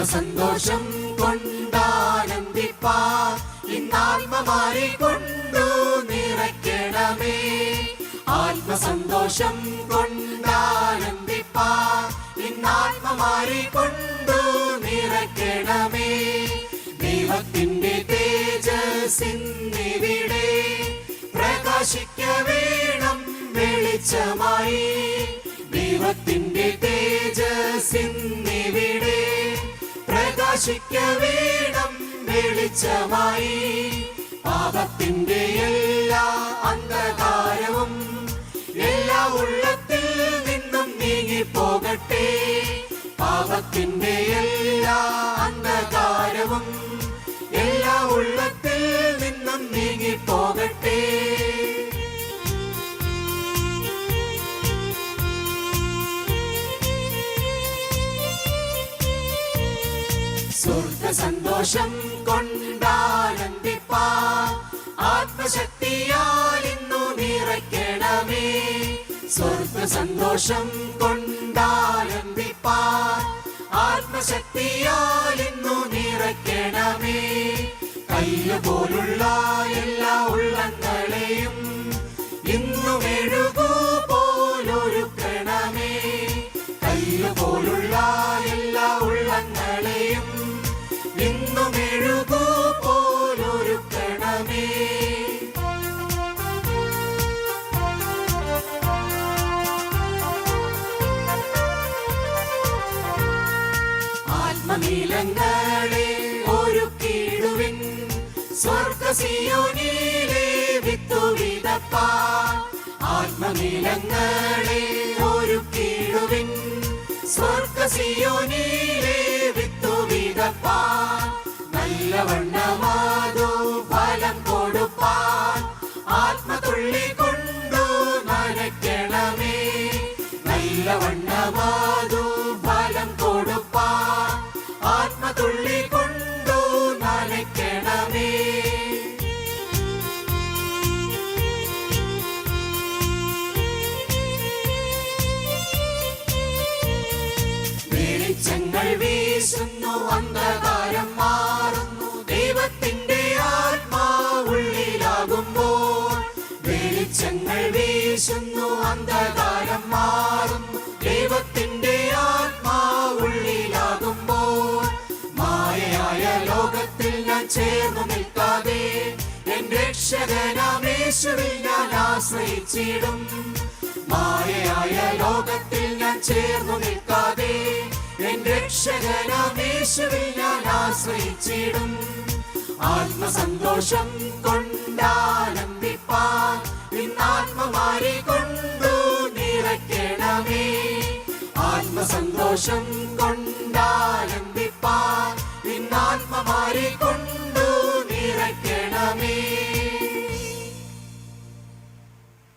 ആത്മസന്തോഷം കൊണ്ടാനന്ദിപ്പാൻ ഇന്നാത്മമാരെ കൊണ്ടു നിറയ്ക്കണമേ. ആത്മസന്തോഷം കൊണ്ടാനന്ദിപ്പാൻ ഇന്നാത്മമാരെ കൊണ്ടു നിറയ്ക്കണമേ. ദൈവത്തിന്റെ തേജസ്സിന്നിവിടെ പ്രകാശിക്ക വേണം വെളിച്ചമായി. ദൈവത്തിന്റെ തേജസ്സിന്നിവിടെ പ്രകാശിക്ക വേണം വെളിച്ചമായി. പാപത്തിന്റെ എല്ലാ അന്ധകാരവും എല്ലാ ഉള്ളത്തിൽ നിന്നും നീങ്ങിപ്പോകട്ടെ. പാപത്തിന്റെ എല്ലാ അന്ധകാരവും എല്ലാ ഉള്ളത്തിൽ നിന്നും നീങ്ങിപ്പോകട്ടെ. സ്വർഗസന്തോഷം കൊണ്ടാനന്ദിപ്പാൻ ആത്മശക്തിയാൽ ഇന്നു നിറയ്ക്കണമേ. സ്വർഗസന്തോഷം കൊണ്ടാനന്ദിപ്പാൻ ആത്മശക്തിയാൽ ഇന്നു നിറയ്ക്കണമേ. കല്ലുപോലുള്ള എല്ലാ ഉള്ളങ്ങളെയും ഇന്നു മെഴുകു പോലൊരുക്കണമേ. കല്ലുപോലുള്ള എല്ലാ ഉള്ളങ്ങളെയും ഇന്നു മെഴുകു പോലൊരുക്കണമേ. ആത്മനീലങ്ങളെ ഒരുക്കിടുവിൻ സ്വർഗ്ഗസിയോനിലെ വിത്തു വിതപ്പാൻ. ആത്മനീലങ്ങളെ ഒരുക്കിടുവിൻ സ്വർഗ്ഗസിയോനിലെ വിത്തു വിതപ്പാൻ. നല്ലവണ്ണമാതു ഫലം കൊടുപ്പാൻ ആത്മതുള്ളി കൊണ്ടു നനയ്ക്കണമേ. നല്ലവണ്ണമാതു ഫലം കൊടുപ്പാൻ ആത്മതുള്ളി കൊണ്ടു നനയ്ക്കണമേ. വെളിച്ചങ്ങൾ വീശുന്നു, അന്ധകാരം മാറുന്നു. ദൈവത്തിന്റെ ആത്മാവുള്ളിലാകുമ്പോൾ വെളിച്ചങ്ങൾ വീശുന്നു, അന്ധകാരം മാറുന്നു. ദൈവത്തിന്റെ ആത്മാവുള്ളിലാകുമ്പോൾ മായയായ ലോകത്തിൽ ഞാൻ ചേർന്നു നിൽക്കാതെ എൻ രക്ഷകനാമേശ്വരിൽ ഞാൻ ആശ്രയിച്ചിടും. മായയായ ലോകത്തിൽ ഞാൻ ചേർന്നു നിൽക്കാതെ എൻ രക്ഷകനാമേശ്വരിൽ ഞാൻ ആശ്രയിച്ചിടും. ആത്മസന്തോഷം കൊണ്ടാനന്ദിപ്പാൻ ഇന്നാത്മമാരെ കൊണ്ടു നിറയ്ക്കണമേ. ആത്മസന്തോഷം കൊണ്ട്